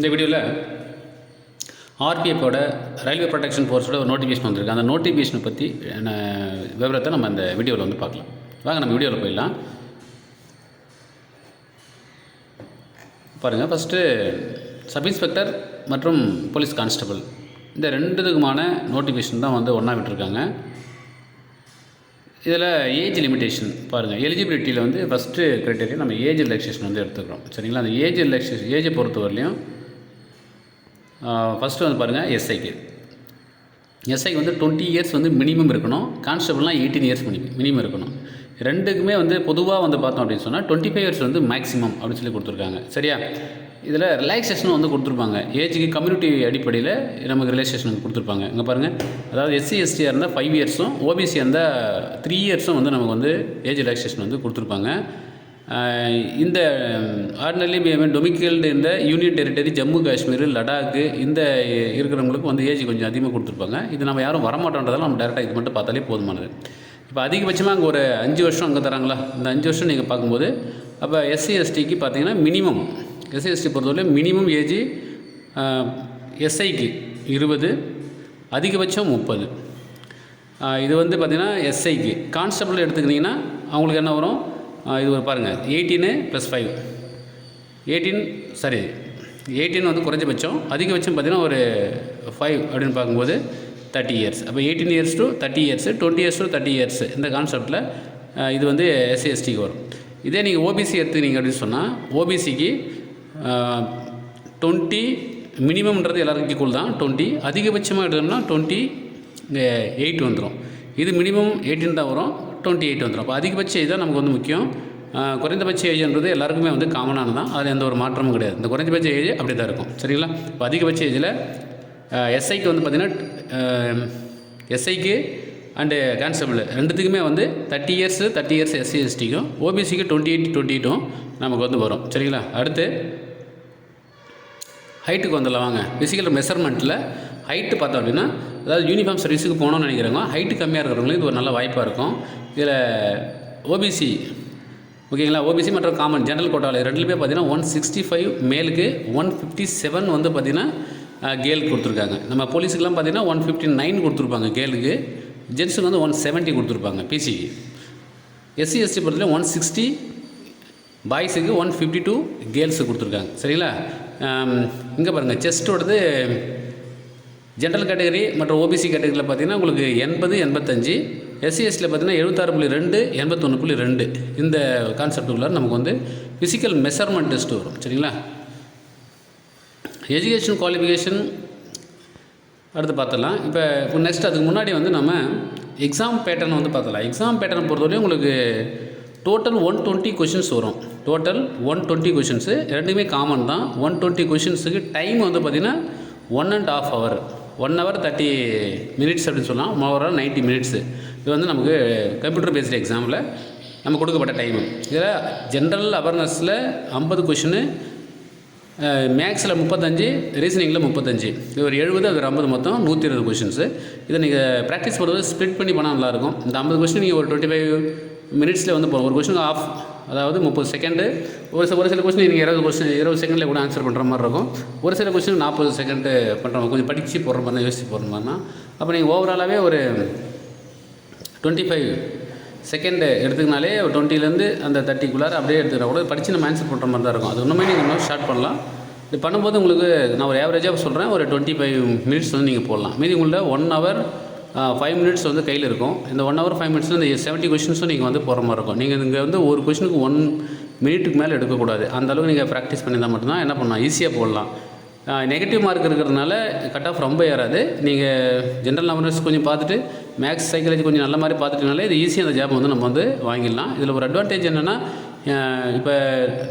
இந்த வீடியோவில் ஆர்பிஎஃபோட railway protection ஃபோர்ஸோட ஒரு நோட்டிஃபிகேஷன் வந்திருக்கு. அந்த நோட்டிஃபிகேஷனை பற்றி விவரத்தை நம்ம அந்த வீடியோவில் வந்து பார்க்கலாம். வாங்க நம்ம வீடியோவில் போயிடலாம். பாருங்கள், ஃபஸ்ட்டு சப் இன்ஸ்பெக்டர் மற்றும் போலீஸ் கான்ஸ்டபிள் இந்த ரெண்டுத்துக்குமான நோட்டிஃபிகேஷன் தான் வந்து ஒன்றா விட்டுருக்காங்க. இதில் ஏஜ் லிமிட்டேஷன் பாருங்கள். எலிஜிபிலிட்டியில் வந்து ஃபஸ்ட்டு க்ரைட்டீரியா நம்ம ஏஜ் ரிலாக்ஸேஷன் வந்து எடுத்துக்கிறோம். சரிங்களா? அந்த ஏஜ் ரிலாக்ஸேஷன் ஏஜை பொறுத்தவரையிலையும் ஃபஸ்ட்டு வந்து பாருங்கள், எஸ்ஐக்கு வந்து 20 இயர்ஸ் வந்து மினிமம் இருக்கணும். கான்ஸ்டபிள்லாம் 18 இயர்ஸ் மினிமம் இருக்கணும். ரெண்டுக்குமே வந்து பொதுவாக வந்து பார்த்தோம் அப்படின்னு சொன்னால் 25 இயர்ஸ் வந்து மேக்ஸிமம் அப்படின்னு சொல்லி கொடுத்துருக்காங்க. சரியா? இதில் ரிலாக்ஸேஷனும் வந்து கொடுத்துருப்பாங்க. ஏஜுக்கு கம்யூனிட்டி அடிப்படையில் நமக்கு ரிலாக்ஸேஷன் கொடுத்துருப்பாங்க. இங்கே பாருங்கள், அதாவது எஸ்சி எஸ்டியாக இருந்தால் 5 இயர்ஸும் ஓபிசியாக இருந்தால் 3 இயர்ஸும் வந்து நமக்கு வந்து ஏஜ் ரிலாக்ஸேஷன் வந்து கொடுத்துருப்பாங்க. இந்த ஆர்டினரி டொமிக்கல்டு இந்த யூனியன் டெரிட்டரி ஜம்மு காஷ்மீர் லடாக்கு இந்த இருக்கிறவங்களுக்கு வந்து ஏஜ் கொஞ்சம் அதிகமாக கொடுத்துருப்பாங்க. இது நம்ம யாரும் வரமாட்டோன்றதால நம்ம டேரெக்டாக இது மட்டும் பார்த்தாலே போதுமானது. இப்போ அதிகபட்சமாக அங்கே ஒரு 5 வருஷம் அங்கே தராங்களா, இந்த 5 வருஷம் நீங்கள் பார்க்கும்போது அப்போ எஸ்சி எஸ்டிக்கு பார்த்தீங்கன்னா மினிமம் எஸ்சி எஸ்டி பொறுத்தவரை மினிமம் ஏஜ் எஸ்ஐக்கு 20, அதிகபட்சம் 30. இது வந்து பார்த்திங்கன்னா எஸ்ஐக்கு. கான்ஸ்டபிள் எடுத்துக்கிட்டிங்கன்னா அவங்களுக்கு என்ன வரும், இது ஒரு பாருங்கள் 18 + 5 18 வந்து குறைஞ்சபட்சம், அதிகபட்சம் பார்த்திங்கன்னா ஒரு 5 அப்படின்னு பார்க்கும்போது 30 இயர்ஸ். அப்போ 18 years to 30 years, 20 years to 30 years இந்த கான்செப்டில் இது வந்து எஸ்சி எஸ்டிக்கு வரும். இதே நீங்கள் ஓபிசி எடுத்துக்கிங்க அப்படின்னு சொன்னால் ஓபிசிக்கு 20 மினிமம்ன்றது எல்லாருக்கும் ஈக்குவல் தான் 20, அதிகபட்சமாக எடுத்தோம்னா 28 வந்துடும். இது மினிமம் 18 தான் வரும், 28 வந்துடும். அப்போ அதிகபட்ச ஏஜ் தான் நமக்கு வந்து முக்கியம். குறைந்தபட்ச ஏஜ்ன்றது எல்லாருக்குமே வந்து காமனானது தான், அதில் எந்த ஒரு மாற்றமும் கிடையாது. இந்த குறைந்தபட்ச ஏஜ் அப்படி தான் இருக்கும். சரிங்களா? இப்போ அதிகபட்ச ஏஜில் எஸ்ஐக்கு வந்து பார்த்திங்கன்னா எஸ்ஐக்கு அண்டு கான்ஸ்டபிள் ரெண்டுத்துக்குமே வந்து 30 இயர்ஸ் எஸ்சி எஸ்டிக்கும், ஓபிசிக்கு 28 நமக்கு வந்து வரும். சரிங்களா? அடுத்து ஹைட்டுக்கு வந்துடலாம். வாங்க, ஃபிசிக்கல் மெஷர்மெண்ட்டில் ஹைட்டு பார்த்தோம் அப்படின்னா, அதாவது யூனிஃபார்ம் சர்வீஸுக்கு போகணும்னு நினைக்கிறவங்க ஹைட்டு கம்மியாக இருக்கிறவங்களுக்கு இது ஒரு நல்ல வாய்ப்பாக இருக்கும். இதில் ஓபிசி ஓகேங்களா, ஓபிசி மற்றும் காமன் ஜென்ரல் கோட்டாவில் ரெண்டுலேயுமே பார்த்தீங்கன்னா 165 மேலுக்கு, 157 வந்து பார்த்திங்கன்னா கேர்ளுக்கு கொடுத்துருக்காங்க. நம்ம போலீஸுக்கெலாம் பார்த்திங்கன்னா 159 கொடுத்துருப்பாங்க கேர்ளுக்கு, ஜென்ஸுக்கு வந்து 170 கொடுத்துருப்பாங்க பிசிக்கு. எஸ்சி எஸ்டி பொறுத்தவரை 160 பாய்ஸுக்கு, 152 கேர்ள்ஸுக்கு கொடுத்துருக்காங்க. சரிங்களா? இங்கே பாருங்கள், செஸ்ட்டோடது ஜென்ரல் கேட்டகரி மற்றும் ஓபிசி கேட்டகரியில் பார்த்திங்கன்னா உங்களுக்கு 80, 85, எஸ்சி எஸ்டியில் பார்த்திங்கன்னா 76.2, 81.2 இந்த கான்செப்டுக்குள்ளே நமக்கு வந்து ஃபிசிக்கல் மெஷர்மெண்ட் டெஸ்ட்டு வரும். சரிங்களா? எஜுகேஷன் குவாலிஃபிகேஷன் அடுத்து பார்த்துடலாம். இப்போ நெக்ஸ்ட் அதுக்கு முன்னாடி வந்து நம்ம எக்ஸாம் பேட்டர்ன் வந்து பார்த்துடலாம். எக்ஸாம் பேட்டர்ன் பொறுத்தவரையும் உங்களுக்கு டோட்டல் 120 கொஷின்ஸ் வரும். டோட்டல் 120 கொஷின்ஸு ரெண்டுமே காமன் தான். 120 கொஷின்ஸுக்கு டைம் வந்து பார்த்திங்கன்னா 1.5 hour, 1 hour 30 minutes அப்படின்னு சொல்லலாம். 1 hour 90 minutes. இது வந்து நமக்கு கம்ப்யூட்டர் பேஸ்டு எக்ஸாமில் நம்ம கொடுக்கப்பட்ட டைமு. இதில் ஜென்ரல் அவேர்னஸில் 50 கொஷினு, மேக்ஸில் 35, ரீசனிங்கில் 35, இது ஒரு 70, அது ஒரு 50, மொத்தம் 120 கொஷின்ஸு. இதை நீங்கள் ப்ராக்டிஸ் பண்ணுறது ஸ்ப்ளிட் பண்ணி பண்ணால் நல்லாயிருக்கும். இந்த 50 கொஷின் நீங்கள் ஒரு 25 மினிட்ஸில் வந்து போகிறோம். ஒரு கொஷனுக்கு ஆஃப், அதாவது 30 செகண்டு. ஒரு சில கொஸ்டின் நீங்கள் 20 செகண்டில் கூட ஆன்சர் பண்ணுற மாதிரி இருக்கும். ஒரு சில கொஸ்டின் 40 செகண்டு பண்ணுற மாதிரி, கொஞ்சம் படித்து போடுற மாதிரி தான், யோசிச்சு போடுற மாதிரினா. அப்போ நீங்கள் ஓவராலாகவே ஒரு 25 செகண்டு எடுத்துக்கினாலே 20லேருந்து அந்த 30க்குள்ளார அப்படியே எடுத்துக்கிற கூட படித்து நம்ம ஆன்சர் பண்ணுற மாதிரி தான் இருக்கும். அது இன்னுமே நீங்கள் இன்னும் ஸ்டார்ட் பண்ணலாம். இது பண்ணும்போது உங்களுக்கு நான் ஒரு ஆவரேஜாக சொல்கிறேன், ஒரு 25 மினிட்ஸ் வந்து நீங்கள் போடலாம். மீதி உள்ள 1 hour 5 minutes வந்து கையில் இருக்கும். இந்த 1 hour 5 minutes இந்த 70 கொஷின்ஸும் நீங்கள் வந்து போகிற மாதிரி இருக்கும். நீங்கள் இங்கே வந்து ஒரு கொஷினுக்கு 1 minute மேலே எடுக்கக்கூடாது. அந்தளவுக்கு நீங்கள் ப்ராக்டிஸ் பண்ணியிருந்தால் மட்டும்தான் என்ன பண்ணலாம், ஈஸியாக போடலாம். நெகட்டிவ் மார்க் இருக்கிறதுனால கட் ஆஃப் ரொம்ப ஏறாது. நீங்கள் ஜென்ரல் அவேர்னஸ் கொஞ்சம் பார்த்துட்டு, மேக்ஸ் சைக்காலஜி கொஞ்சம் நல்ல மாதிரி பார்த்துட்டனாலே இது ஈஸியாக அந்த ஜாப் வந்து நம்ம வந்து வாங்கிடலாம். இதில் ஒரு அட்வான்டேஜ் என்னென்னா, இப்போ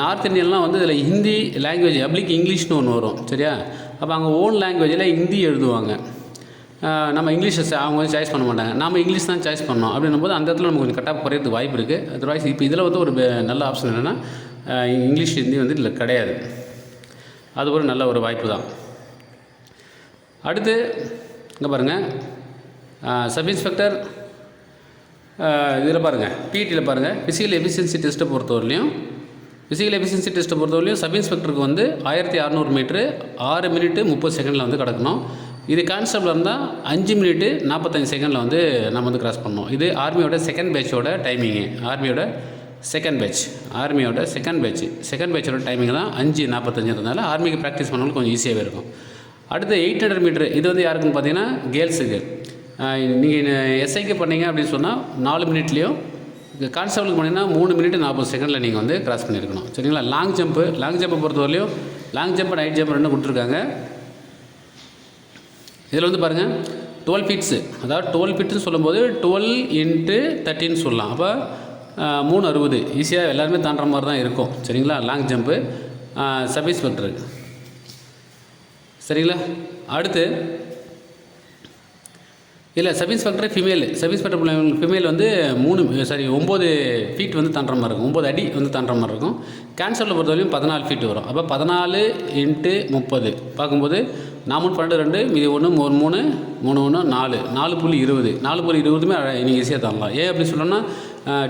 நார்த் இந்தியன்லாம் வந்து இதில் ஹிந்தி லாங்குவேஜ் பப்ளிக் இங்கிலீஷ்னு ஒன்று வரும். சரியா? அப்போ அங்கே ஓன் லாங்குவேஜில் ஹிந்தி எழுதுவாங்க. நம்ம இங்கிலீஷை அவங்க வந்து சாய்ஸ் பண்ண மாட்டாங்க, நம்ம இங்கிலீஷ் தான் சாய்ஸ் பண்ணோம். அப்படின்னும் போது அந்த இடத்துல நமக்கு கொஞ்சம் கட் ஆஃப் குறையிறதுக்கு வாய்ப்பு இருக்குது. அதர்வைஸ் இப்போ இதில் வந்து ஒரு நல்ல ஆப்ஷன் என்னென்னா, இங்கிலீஷ் ஹிந்தி வந்து இதில் கிடையாது. அது ஒரு நல்ல ஒரு வாய்ப்பு தான். அடுத்து இங்கே பாருங்கள், சப் இன்ஸ்பெக்டர் இதில் பாருங்கள், பிஇடியில் பாருங்கள், ஃபிசிக்கல் எஃபிஷியன்சி டெஸ்ட்டை பொறுத்தவரையிலையும் ஃபிசிக்கல் எஃபிஷியன்சி டெஸ்ட்டை பொறுத்தவரையும் சப் இன்ஸ்பெக்டருக்கு வந்து 1600 மீட்ரு 6 மினிட்டு 30 செகண்டில் வந்து கடக்கணும். இது கான்ஸ்டபிள் இருந்தால் 5 மினிட்டு 45 செகண்டில் வந்து நம்ம வந்து கிராஸ் பண்ணோம். இது ஆர்மியோட செகண்ட் பேட்சோட டைமிங்கு. ஆர்மியோட செகண்ட் பேட்சோட டைமிங் தான் 5:45 ஆர்மிக்கு ப்ராக்டிஸ் பண்ணவங்களுக்கு கொஞ்சம் ஈஸியாகவே இருக்கும். அடுத்து 800 மீட்ரு, இது வந்து யாருக்குன்னு பார்த்தீங்கன்னா கேர்ள்ஸுக்கு. நீங்கள் எஸ்ஐக்கு பண்ணீங்க அப்படின்னு சொன்னால் 4 மினிட்லேயும், கான்ஸ்டபிளுக்கு பண்ணிங்கன்னா 3 மினிட் 40 செகண்டில் நீங்கள் வந்து கிராஸ் பண்ணியிருக்கணும். சரிங்களா? லாங் ஜம்பை பொறுத்தவரையிலையும் லாங் ஜம்ப் ஹைட் ஜம்ப் ரெண்டும் கொடுத்துருக்காங்க. இதில் வந்து பாருங்கள் 12 ஃபீட்ஸு, அதாவது 12 ஃபீட்னு சொல்லும்போது 12 × 13 சொல்லலாம். அப்போ 360 ஈஸியாக எல்லாருமே தாண்டுற மாதிரி தான் இருக்கும். சரிங்களா? லாங் ஜம்ப்பு சப் இன்ஸ்பெக்டருக்கு. சரிங்களா? அடுத்து இல்லை, சப் இன்ஸ்பெக்டர் ஃபீமேல் வந்து 9 ஃபீட் வந்து தாண்டுற மாதிரி இருக்கும். 9 அடி வந்து தாண்டுற மாதிரி இருக்கும். கேன்சரில் பொறுத்தவரையும் 14 ஃபீட் வரும். அப்போ 14 × 30 பார்க்கும்போது 4 12 2 மீதி 1 3 3 1 4 4.20 நீங்கள் ஈஸியாக தாண்டலாம். ஏன் அப்படி சொல்லணும்னா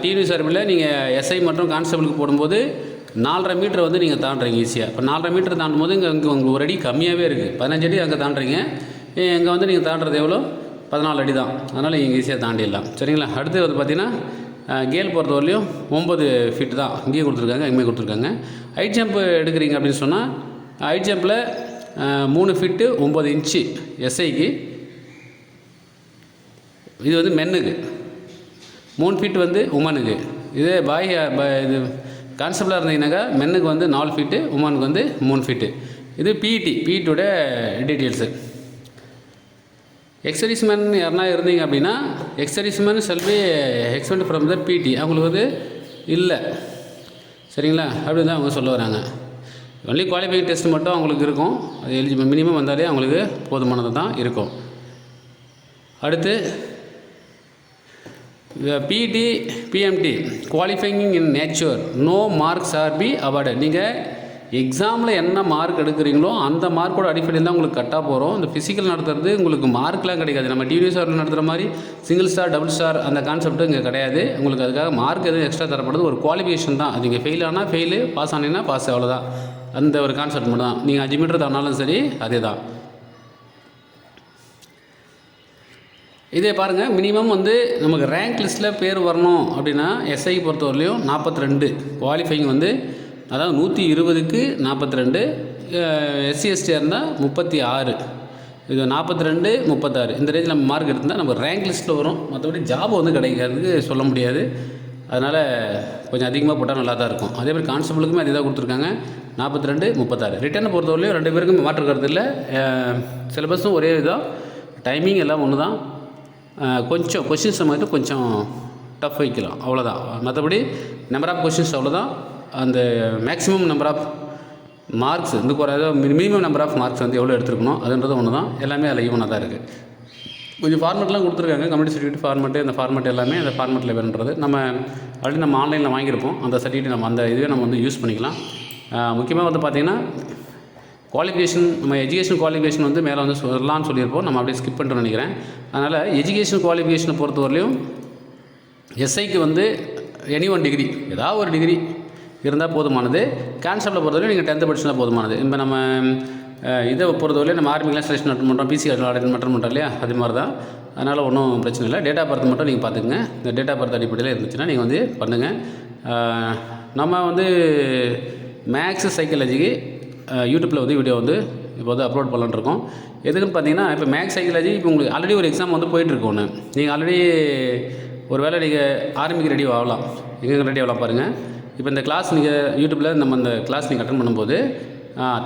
டிஎன்யூ சார்பில் நீங்கள் எஸ்ஐ மற்றும் கான்ஸ்டபிளுக்கு போடும்போது 4.5 மீட்டர் வந்து நீங்கள் தாண்டுறீங்க ஈஸியாக. இப்போ 4.5 மீட்டர் தாண்டும் போது இங்கே உங்களுக்கு ஒரு அடி கம்மியாகவே இருக்குது. 15 அடி அங்கே தாண்டுறீங்க. இங்கே வந்து நீங்கள் தாண்டுறது எவ்வளோ? 14 அடி தான். அதனால் நீங்கள் ஈஸியாக தாண்டிடலாம். சரிங்களா? அடுத்து வந்து பார்த்திங்கன்னா கேர்ள் பொறுத்தவரையிலையும் 9 ஃபீட் தான் இங்கேயும் கொடுத்துருக்காங்க, இங்கேயுமே கொடுத்துருக்காங்க. ஹைட் ஜம்ப் எடுக்கிறீங்க அப்படின்னு சொன்னால் ஹைட் ஜம்பில் 3 ஃபீட்டு 9 இன்ச்சு எஸ்ஐக்கு. இது வந்து மென்னுக்கு. 3 ஃபீட் வந்து உமனுக்கு. இதே இது கான்ஸ்டபிளாக இருந்தீங்கன்னாக்கா மென்னுக்கு வந்து 4 ஃபீட்டு, உமனுக்கு வந்து 3 ஃபீட்டு. இது பிஇடியோட டீட்டெயில்ஸு. எக்ஸர்வீஸ்மேன் யாருனா இருந்தீங்க அப்படின்னா ex-serviceman Selvi expand from the பிடி அவங்களுக்கு வந்து இல்லை. சரிங்களா? அப்படின்னு தான் அவங்க சொல்ல வராங்க. ஒன்லி குவாலிஃபைங் டெஸ்ட் மட்டும் அவங்களுக்கு இருக்கும். அது எலிஜிபிள் மினிமம் வந்தாலே அவங்களுக்கு போதுமானது தான் இருக்கும். அடுத்து PD PMT qualifying in nature no marks are be awarded. நீங்கள் எக்ஸாமில் என்ன மார்க் எடுக்கிறீங்களோ அந்த மார்க்கோட அடிப்படையில் தான் உங்களுக்கு கட்டாக போகிறோம். இந்த ஃபிசிக்கல் நடத்துறது உங்களுக்கு மார்க்லாம் கிடைக்காது. நம்ம டிவி சாரில் நடத்துகிற மாதிரி சிங்கிள் ஸ்டார் டபுள் ஸ்டார் அந்த கான்செப்ட்டு இங்கே கிடையாது. உங்களுக்கு அதுக்காக மார்க் எதுவும் எக்ஸ்ட்ரா தரப்படுது, ஒரு குவாலிஃபிகேஷன் தான். அது நீங்கள் ஃபெயில் ஆனால் ஃபெயிலு, பாஸ் ஆனீங்கன்னா பாஸ், அவ்வளோதான். அந்த ஒரு கான்செப்ட் மட்டும் தான். நீங்கள் 5 மீட்டர் தாண்டாலும் சரி அதே தான். இதே பாருங்கள், மினிமம் வந்து நமக்கு ரேங்க் லிஸ்ட்டில் பேர் வரணும் அப்படின்னா எஸ்ஐ பொறுத்தவரையிலையும் 42 குவாலிஃபைங் வந்து, அதாவது 120க்கு 42. எஸ்சி எஸ்டியாக இருந்தால் 36. இது 42 36 இந்த ரேஞ்சில் நம்ம மார்க் எடுத்தால் நம்ம ரேங்க் லிஸ்ட்டில் வரும். மற்றபடி ஜாப் வந்து கிடைக்காதுக்கு சொல்ல முடியாது. அதனால் கொஞ்சம் அதிகமாக போட்டால் நல்லா தான் இருக்கும். அதே மாதிரி கான்ஸ்டபிளுக்குமே அதே தான் கொடுத்துருக்காங்க, 42 36. ரிட்டர்னை பொறுத்தவரையிலையும் 2 பேருக்குமே மாற்றுக்கிறது இல்லை. சிலபஸும் ஒரே இதுதான், டைமிங் எல்லாம் ஒன்று தான். கொஞ்சம் கொஷின்ஸை மட்டும் கொஞ்சம் டஃப் வைக்கலாம், அவ்வளோதான். மற்றபடி நம்பர் ஆஃப் கொஷின்ஸ் அவ்வளோதான். அந்த மேக்ஸிமம் நம்பர் ஆஃப் மார்க்ஸ் வந்து குறையாத மினிமம் நம்பர் ஆஃப் மார்க்ஸ் வந்து எவ்வளோ எடுத்துருக்கணும் அதுன்றது ஒன்று தான். எல்லாமே அதில் ஈவனாக தான் இருக்குது. கொஞ்சம் ஃபார்மெட்லாம் கொடுத்துருக்காங்க, கம்யூனிட்டி சர்டிஃபிகேட் ஃபார்மெட்டு, இந்த ஃபார்மெட் எல்லாமே அந்த ஃபார்மெட்டில் வேணுன்றது நம்ம ஆல்ரெடி நம்ம ஆன்லைனில் வாங்கியிருப்போம். அந்த சர்டிஃபிகேட் நம்ம அந்த இதுவே நம்ம வந்து யூஸ் பண்ணிக்கலாம். முக்கியமாக வந்து பார்த்திங்கன்னா குவாலிஃபிகேஷன், நம்ம எஜுகேஷன் குவாலிஃபிகேஷன் வந்து மேலே வந்து சொல்லலாம்னு சொல்லியிருப்போம். நம்ம அப்படியே ஸ்கிப் பண்ணுறோன்னு நினைக்கிறேன். அதனால் எஜுகேஷன் குவாலிஃபிகேஷனை பொறுத்தவரையிலையும் எஸ்ஐக்கு வந்து எனி ஒன் டிகிரி, ஏதாவது ஒரு டிகிரி இருந்தால் போதுமானது. கான்ஸ்டபிளை பொறுத்தவரையும் நீங்கள் 10th படிச்சுனா போதுமானது. இப்போ நம்ம இதை பொறுத்தவரையிலும் நம்ம ஆர்மிக்கெலாம் செலெக்ஷன் அட்டன் பண்ணுறோம், பிசி அட்டன் பண்ணுறோம் இல்லையா, அது மாதிரி தான். அதனால் ஒன்றும் பிரச்சனை இல்லை. டேட் ஆஃப் பர்த் மட்டும் நீங்கள் பார்த்துக்குங்க. இந்த டேட் ஆஃப் பர்த் அடிப்படையில் இருந்துச்சுன்னா நீங்கள் வந்து பண்ணுங்கள். நம்ம வந்து மேக்ஸு சைக்காலஜிக்கு யூடியூப்பில் வந்து வீடியோ வந்து இப்போ வந்து அப்லோட் பண்ணலான்னு இருக்கோம். எதுக்குன்னு பார்த்தீங்கன்னா, இப்போ மேக்ஸ் சைக்காலஜி இப்போ உங்களுக்கு ஆல்ரெடி ஒரு எக்ஸாம் வந்து போயிட்டுருக்கு ஒன்று. நீங்கள் ஆல்ரெடி ஒரு வேளை நீங்கள் ஆர்மிக்கு ரெடி ஆகலாம், எங்கே ரெடி ஆகலாம் பாருங்கள். இப்போ இந்த கிளாஸ் நீங்கள் யூடியூப்பில் நம்ம இந்த கிளாஸ் நீங்கள் அட்டன் பண்ணும்போது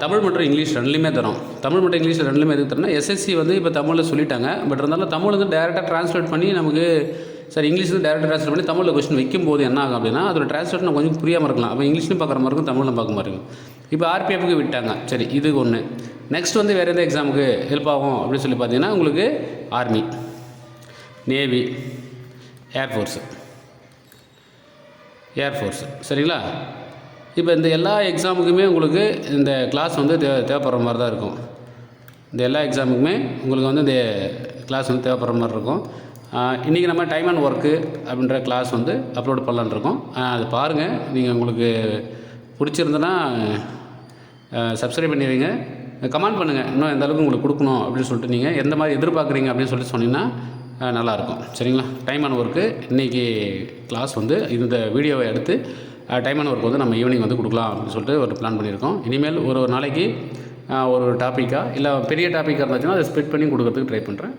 தமிழ் மற்றும் இங்கிலீஷ் ரெண்டுலேயுமே தரோம். தமிழ் மற்றும் இங்கிலீஷ் ரெண்டுலேயுமே எதுக்கு தரோம்னா, எஸ்எஸ்சி வந்து இப்போ தமிழில் சொல்லிட்டாங்க. பட் இருந்தாலும் தமிழ் வந்து டேரெக்டாக ட்ரான்ஸ்லேட் பண்ணி நமக்கு சார் இங்கிலீஷ் வந்து டேரெக்டாக ட்ரான்ஸ்லேட் பண்ணி தமிழில் கொஸ்டின் வைக்கும்போது என்ன ஆகும் அப்படின்னா, அதோட ட்ரான்ஸ்லேட் கொஞ்சம் புரியாமல் இருக்கலாம். அப்போ இங்கிலீஷ்லையும் பார்க்குற மாதிரி இருக்கும், தமிழில் பார்க்க மாதிரி இருக்கும். இப்போ ஆர்பிஎஃப்க்கு விட்டாங்க, சரி இது ஒன்று. நெக்ஸ்ட் வந்து வேறு எந்த எக்ஸாமுக்கு ஹெல்ப் ஆகும் அப்படின்னு சொல்லி பார்த்தீங்கன்னா, உங்களுக்கு ஆர்மி, நேவி, ஏர்ஃபோர்ஸு சரிங்களா. இப்போ இந்த எல்லா எக்ஸாமுக்குமே உங்களுக்கு இந்த கிளாஸ் வந்து தேவைப்படுற மாதிரி தான் இருக்கும். இந்த எல்லா எக்ஸாமுக்குமே உங்களுக்கு வந்து இந்த கிளாஸ் வந்து தேவைப்படுற மாதிரி இருக்கும். இன்றைக்கி நம்ம டைம் அண்ட் ஒர்க்கு அப்படின்ற கிளாஸ் வந்து அப்லோட் பண்ணலான்னு இருக்கோம். அது பாருங்கள், நீங்கள் உங்களுக்கு பிடிச்சிருந்தனா சப்ஸ்கிரைப் பண்ணி வைங்க. கமெண்ட் பண்ணுங்கள், இன்னும் எந்த அளவுக்கு உங்களுக்கு கொடுக்கணும் அப்படின்னு சொல்லிட்டு நீங்கள் எந்த மாதிரி எதிர்பார்க்குறீங்க அப்படின்னு சொல்லிட்டு சொன்னீங்கன்னா நல்லாயிருக்கும். சரிங்களா? டைம் அண்ட் ஒர்க்கு இன்றைக்கி கிளாஸ் வந்து இந்த வீடியோவை எடுத்து டைம் அண்ட் ஒர்க் வந்து நம்ம ஈவினிங் வந்து கொடுக்கலாம் அப்படின்னு சொல்லிட்டு ஒரு பிளான் பண்ணியிருக்கோம். இனிமேல் ஒரு நாளைக்கு ஒரு டாப்பிக்காக இல்லை பெரிய டாப்பிக்காக இருந்துச்சுன்னா அதை ஸ்ப்ளிட் பண்ணி கொடுக்கறதுக்கு ட்ரை பண்ணுறேன்.